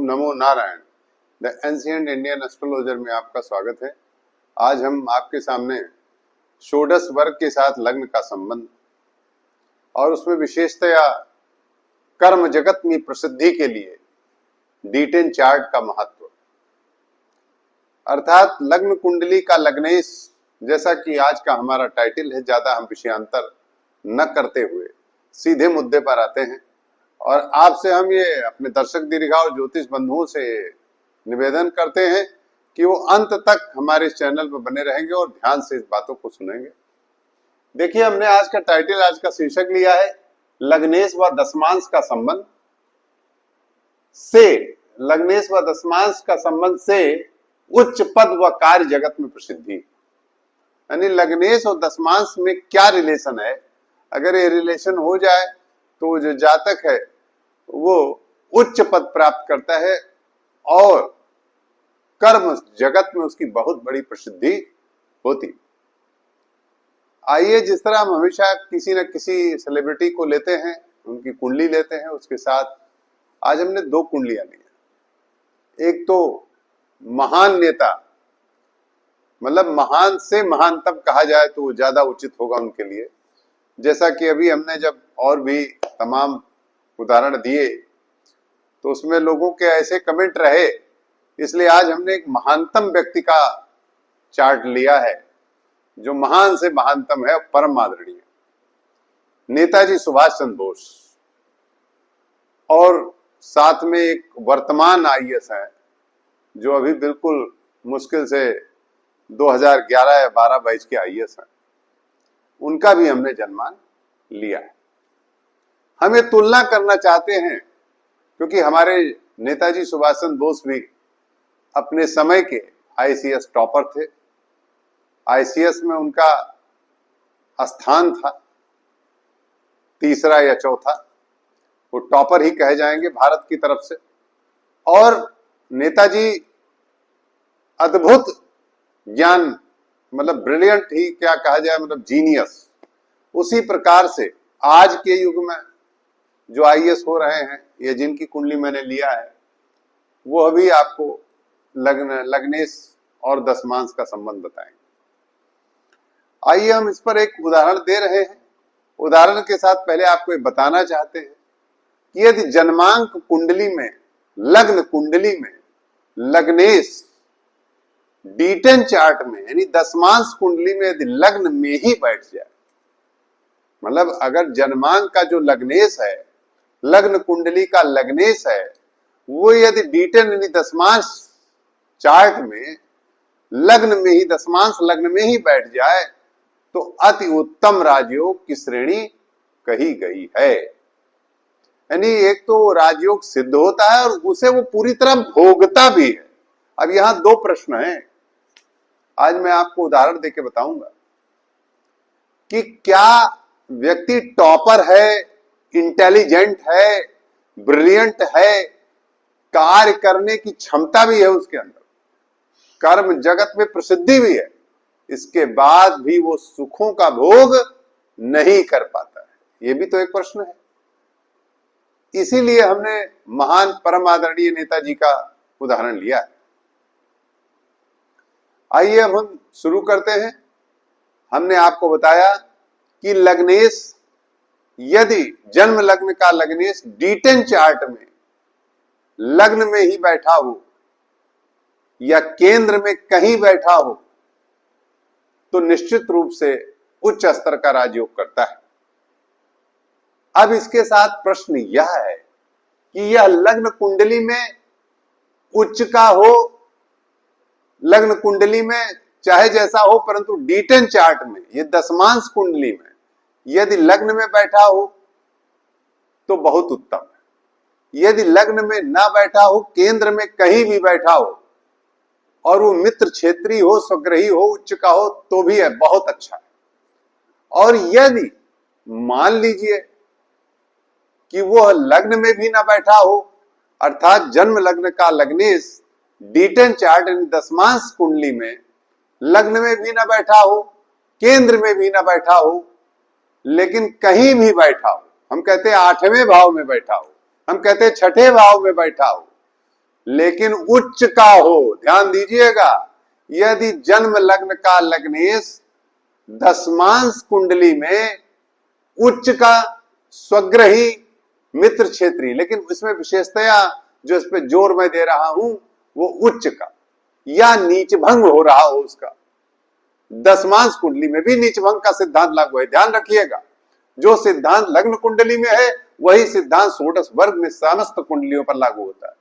Om NaMo Narayan. The ancient Indian astrologer में आपका स्वागत है। आज हम आपके सामने षोडश वर्ग के साथ लग्न का संबंध और उसमें विशेषतया कर्म जगत में प्रसिद्धि के लिए D10 चार्ट का महत्व, अर्थात लग्न कुंडली का लग्नेश, जैसा कि आज का हमारा टाइटल है। ज्यादा हम विषयांतर न करते हुए सीधे मुद्दे पर आते हैं और आपसे हम ये अपने दर्शक दीर्घा और ज्योतिष बंधुओं से निवेदन करते हैं कि वो अंत तक हमारे इस चैनल पर बने रहेंगे और ध्यान से इस बातों को सुनेंगे। देखिए, हमने आज का टाइटल, आज का शीर्षक लिया है लग्नेश व दशमांश का संबंध से, लग्नेश व दशमांश का संबंध से उच्च पद व कार्य जगत में प्रसिद्धि। यानी लग्नेश और दशमांश में क्या रिलेशन है। अगर ये रिलेशन हो जाए तो जो जातक है वो उच्च पद प्राप्त करता है और कर्म जगत में उसकी बहुत बड़ी प्रसिद्धि होती। आइए, जिस तरह हम हमेशा किसी न किसी सेलिब्रिटी को लेते हैं, उनकी कुंडली लेते हैं, उसके साथ आज हमने दो कुंडलियां ली। एक तो महान नेता, मतलब महान से महानतम कहा जाए तो वो ज्यादा उचित होगा उनके लिए। जैसा कि अभी हमने जब और भी तमाम उदाहरण दिए तो उसमें लोगों के ऐसे कमेंट रहे, इसलिए आज हमने एक महानतम व्यक्ति का चार्ट लिया है जो महान से महानतम है और परम आदरणीय, नेताजी सुभाष चंद्र बोस। और साथ में एक वर्तमान आईएएस है जो अभी बिल्कुल मुश्किल से 2011 या 12 बैच के आईएएस हैं, उनका भी हमने जन्मान लिया है। हम ये तुलना करना चाहते हैं क्योंकि हमारे नेताजी सुभाष चंद्र बोस भी अपने समय के आईसीएस टॉपर थे। आईसीएस में उनका स्थान था तीसरा या चौथा, वो टॉपर ही कहे जाएंगे भारत की तरफ से। और नेताजी अद्भुत ज्ञान, मतलब ब्रिलियंट ही क्या कहा जाए, मतलब जीनियस। उसी प्रकार से आज के युग में जो आईएएस हो रहे हैं या जिनकी कुंडली मैंने लिया है, वो अभी आपको लग्नेश और दशमांश का संबंध बताएंगे। आइए हम इस पर एक उदाहरण दे रहे हैं। उदाहरण के साथ पहले आपको ये बताना चाहते हैं कि यदि जन्मांक कुंडली में, लग्न कुंडली में लग्नेश D10 चार्ट में, यानी दशमांश कुंडली में यदि लग्न में ही बैठ जाए, मतलब अगर जन्मांक का जो लग्नेश है, लग्न कुंडली का लग्नेश है, वो यदि D10 यानी दशमांश चार्ट में लग्न में ही, दशमांश लग्न में ही बैठ जाए तो अति उत्तम राजयोग की श्रेणी कही गई है। यानी एक तो राजयोग सिद्ध होता है और उसे वो पूरी तरह भोगता भी है। अब यहां दो प्रश्न हैं, आज मैं आपको उदाहरण देके बताऊंगा कि क्या व्यक्ति टॉपर है, इंटेलिजेंट है, ब्रिलियंट है, कार्य करने की क्षमता भी है उसके अंदर, कर्म जगत में प्रसिद्धि भी है, इसके बाद भी वो सुखों का भोग नहीं कर पाता है। ये भी तो एक प्रश्न है। इसीलिए हमने महान परम आदरणीय नेताजी का उदाहरण लिया है। आइए अब हम शुरू करते हैं। हमने आपको बताया कि लग्नेश, यदि जन्म लग्न का लग्नेश D10 चार्ट में लग्न में ही बैठा हो या केंद्र में कहीं बैठा हो तो निश्चित रूप से उच्च स्तर का राजयोग करता है। अब इसके साथ प्रश्न यह है कि यह लग्न कुंडली में उच्च का हो, लग्न कुंडली में चाहे जैसा हो, परंतु D10 चार्ट में, ये दशमांश कुंडली में यदि लग्न में बैठा हो तो बहुत उत्तम है। यदि लग्न में ना बैठा हो, केंद्र में कहीं भी बैठा हो और वो मित्र क्षेत्री हो, स्वग्रही हो, उच्च का हो तो भी है, बहुत अच्छा है। और यदि मान लीजिए कि वो लग्न में भी ना बैठा हो, अर्थात जन्म लग्न का लग्नेश D10 चार्ट यानी दशमांश कुंडली में लग्न में भी ना बैठा हो, केंद्र में भी ना बैठा हो, लेकिन कहीं भी बैठा हो, हम कहते हैं 8वें भाव में बैठा हो, हम कहते हैं 6ठे भाव में बैठा हो, लेकिन उच्च का हो। ध्यान दीजिएगा, यदि जन्म लग्न का लग्नेश दशमांश कुंडली में उच्च का, स्वग्रही, मित्र क्षेत्रीय, लेकिन इसमें विशेषतया जो इस पे जोर मैं दे रहा हूं वो उच्च का, या नीच भंग हो रहा हो उसका। दशमांश कुंडली में भी नीच भंग का सिद्धांत लागू है। ध्यान रखिएगा, जो सिद्धांत लग्न कुंडली में है वही सिद्धांत षोडश वर्ग में समस्त कुंडलियों पर लागू होता है।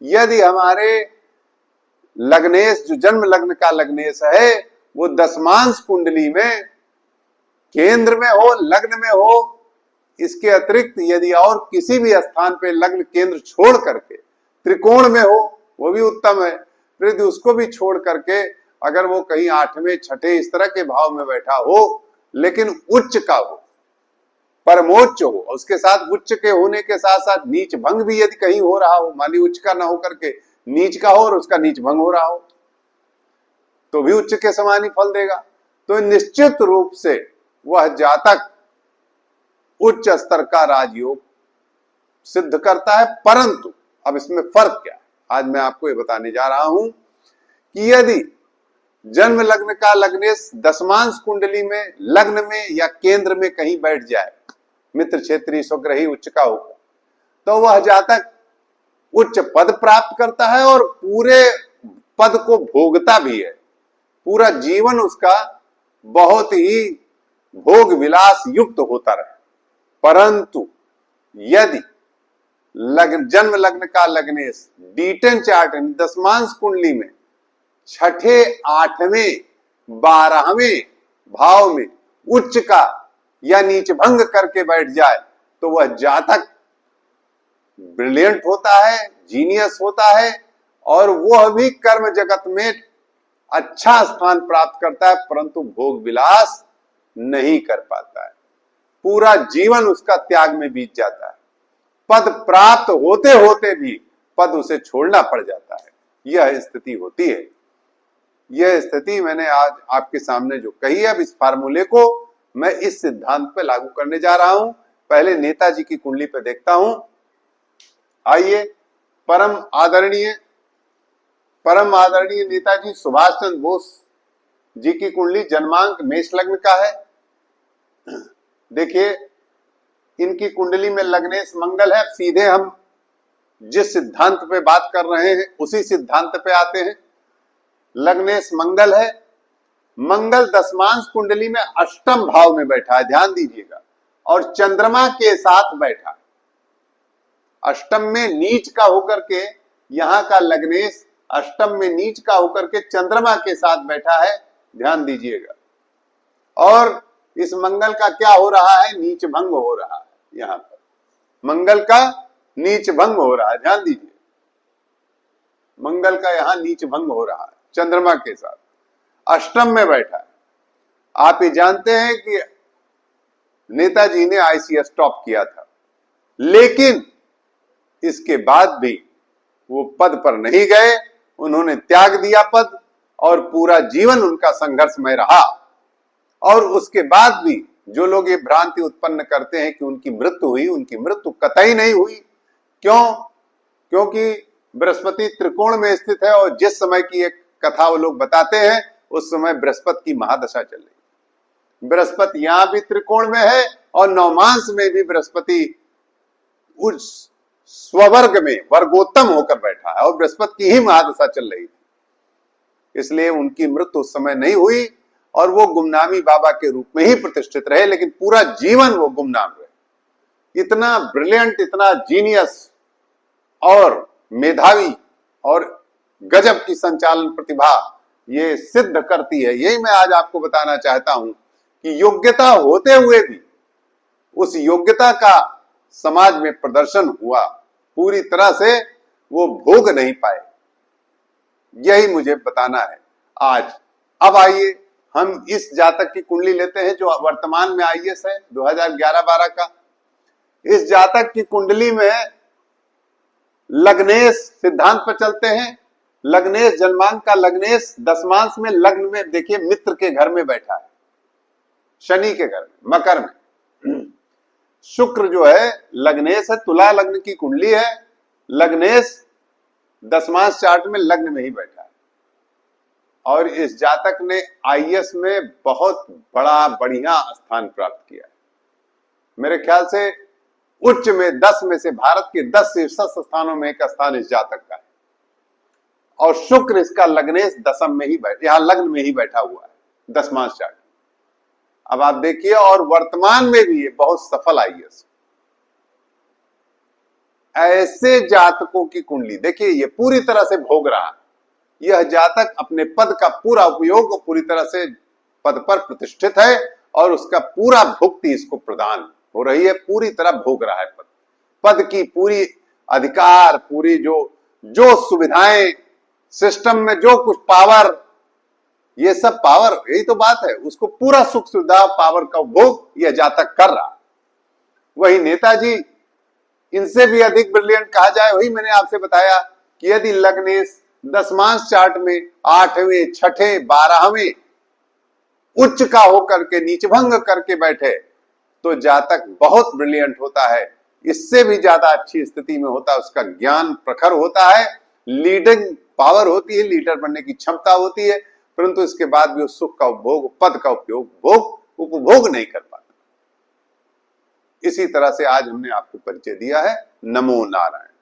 यदि हमारे लग्नेश, जो जन्म लग्न का लग्नेश है, वो दशमांश कुंडली में केंद्र में हो, लग्न में हो, इसके अतिरिक्त यदि और किसी भी स्थान पे लग्न केंद्र छोड़ करके त्रिकोण में हो, वो भी उत्तम है। फिर यदि उसको भी छोड़ करके अगर वो कहीं आठवें, छठे, इस तरह के भाव में बैठा हो, लेकिन उच्च का हो, परमोच्च हो, उसके साथ उच्च के होने के साथ साथ नीच भंग भी यदि कहीं हो रहा हो, मानी उच्च का ना हो करके नीच का हो और उसका नीच भंग हो रहा हो, तो भी उच्च के समान ही फल देगा। तो निश्चित रूप से वह जातक उच्च स्तर का राजयोग सिद्ध करता है। परंतु अब इसमें फर्क क्या है, आज मैं आपको ये बताने जा रहा हूं कि यदि जन्म लग्न का लग्नेश दशमांश कुंडली में, लग्न में या केंद्र में कहीं बैठ जाए, मित्र क्षेत्रीय, स्वग्रही, उच्च का होगा, तो वह जातक उच्च पद प्राप्त करता है और पूरे पद को भोगता भी है। पूरा जीवन उसका बहुत ही भोग विलास युक्त होता रहे। परंतु यदि जन्म लग्न का लग्नेश D10 चार्ट दशमांश कुंडली में छठे, आठवें, 12वें भाव में उच्च का या नीच भंग करके बैठ जाए, तो वह जातक ब्रिलियंट होता है, जीनियस होता है, और वह भी कर्म जगत में अच्छा स्थान प्राप्त करता है, परंतु भोग विलास नहीं कर पाता है। पूरा जीवन उसका त्याग में बीत जाता है। पद प्राप्त होते होते भी पद उसे छोड़ना पड़ जाता है। यह स्थिति होती है। यह स्थिति मैंने आज आपके सामने जो कही है, अब इस फार्मूले को मैं इस सिद्धांत पे लागू करने जा रहा हूं। पहले नेताजी की कुंडली पे देखता हूं। आइए, परम आदरणीय नेताजी सुभाष चंद्र बोस जी की कुंडली जन्मांक मेष लग्न का है। देखिए, इनकी कुंडली में लग्नेश मंगल है। सीधे हम जिस सिद्धांत पे बात कर रहे हैं उसी सिद्धांत पे आते हैं। लग्नेश मंगल है। मंगल दशमांश कुंडली में अष्टम भाव में बैठा है, ध्यान दीजिएगा, और चंद्रमा के साथ बैठा है। अष्टम में नीच का होकर के यहां का लग्नेश अष्टम में नीच का होकर के चंद्रमा के साथ बैठा है, ध्यान दीजिएगा। और इस मंगल का क्या हो रहा है, नीच भंग हो रहा है। यहां पर मंगल का नीच भंग हो रहा है, ध्यान दीजिए, मंगल का यहां नीच भंग हो रहा है चंद्रमा के साथ, अष्टम में बैठा है। आप ये जानते हैं कि नेताजी ने ICS टॉप किया था, लेकिन इसके बाद भी वो पद पर नहीं गए। उन्होंने त्याग दिया पद और पूरा जीवन उनका संघर्षमय रहा। और उसके बाद भी जो लोग ये भ्रांति उत्पन्न करते हैं कि उनकी मृत्यु हुई, उनकी मृत्यु कतई नहीं हुई। क्यों? क्योंकि बृहस्पति त्रिकोण में स्थित है, और जिस समय की एक कथा वो लोग बताते हैं उस समय बृहस्पति की महादशा चल रही। बृहस्पति यहां भी त्रिकोण में है और नवमांश में भी बृहस्पति उस स्ववर्ग में वर्गोत्तम होकर बैठा है और बृहस्पति की ही महादशा चल रही थी। इसलिए उनकी मृत्यु उस समय नहीं हुई और वो गुमनामी बाबा के रूप में ही प्रतिष्ठित रहे, लेकिन पूरा जीवन वो गुमनाम रहे। इतना ब्रिलियंट, इतना जीनियस और मेधावी और गजब की संचालन प्रतिभा ये सिद्ध करती है। यही मैं आज आपको बताना चाहता हूं कि योग्यता होते हुए भी उस योग्यता का समाज में प्रदर्शन हुआ, पूरी तरह से वो भोग नहीं पाए। यही मुझे बताना है आज। अब आइए हम इस जातक की कुंडली लेते हैं जो वर्तमान में IAS है 2011-12 का। इस जातक की कुंडली में लग्नेश सिद्धांत पर चलते हैं। लग्नेश, जन्मांक का लग्नेश दशमांश में, लग्न में देखिए मित्र के घर में बैठा है, शनि के घर में, मकर में। शुक्र जो है लग्नेश है, तुला लग्न की कुंडली है। लग्नेश दशमांश चार्ट में लग्न में ही बैठा है और इस जातक ने आईएएस में बहुत बड़ा बढ़िया स्थान प्राप्त किया है। मेरे ख्याल से उच्च में 10 में से भारत के 10 शीर्षस्थ स्थानों में एक स्थान इस जातक का है और शुक्र इसका लग्नेश दशम में ही यहां लग्न में ही बैठा हुआ है दशमांश चार्ट। अब आप देखिए, और वर्तमान में भी ये बहुत सफल आईएएस। ऐसे जातकों की कुंडली देखिए, ये पूरी तरह से भोग रहा है। यह जातक अपने पद का पूरा उपयोग, पूरी तरह से पद पर प्रतिष्ठित है और उसका पूरा भुक्ति इसको प्रदान हो रही है, पूरी तरह भोग रहा है पद की पूरी अधिकार, पूरी जो सुविधाएं, सिस्टम में जो कुछ पावर, ये सब पावर, यही तो बात है, उसको पूरा सुख सुविधा पावर का उपभोग यह जातक कर रहा। वही नेताजी इनसे भी अधिक ब्रिलियंट कहा जाए, वही मैंने आपसे बताया कि यदि लग्नेश दशमांश चार्ट में 8वें, 6ठे, 12वें उच्च का होकर के नीचभंग करके बैठे तो जातक बहुत ब्रिलियंट होता है। इससे भी ज्यादा अच्छी स्थिति में होता है, उसका ज्ञान प्रखर होता है, लीडिंग पावर होती है, लीडर बनने की क्षमता होती है, परंतु इसके बाद भी उस सुख का उपभोग, पद का उपभोग नहीं कर पाता। इसी तरह से आज हमने आपको परिचय दिया है। नमो नारायण।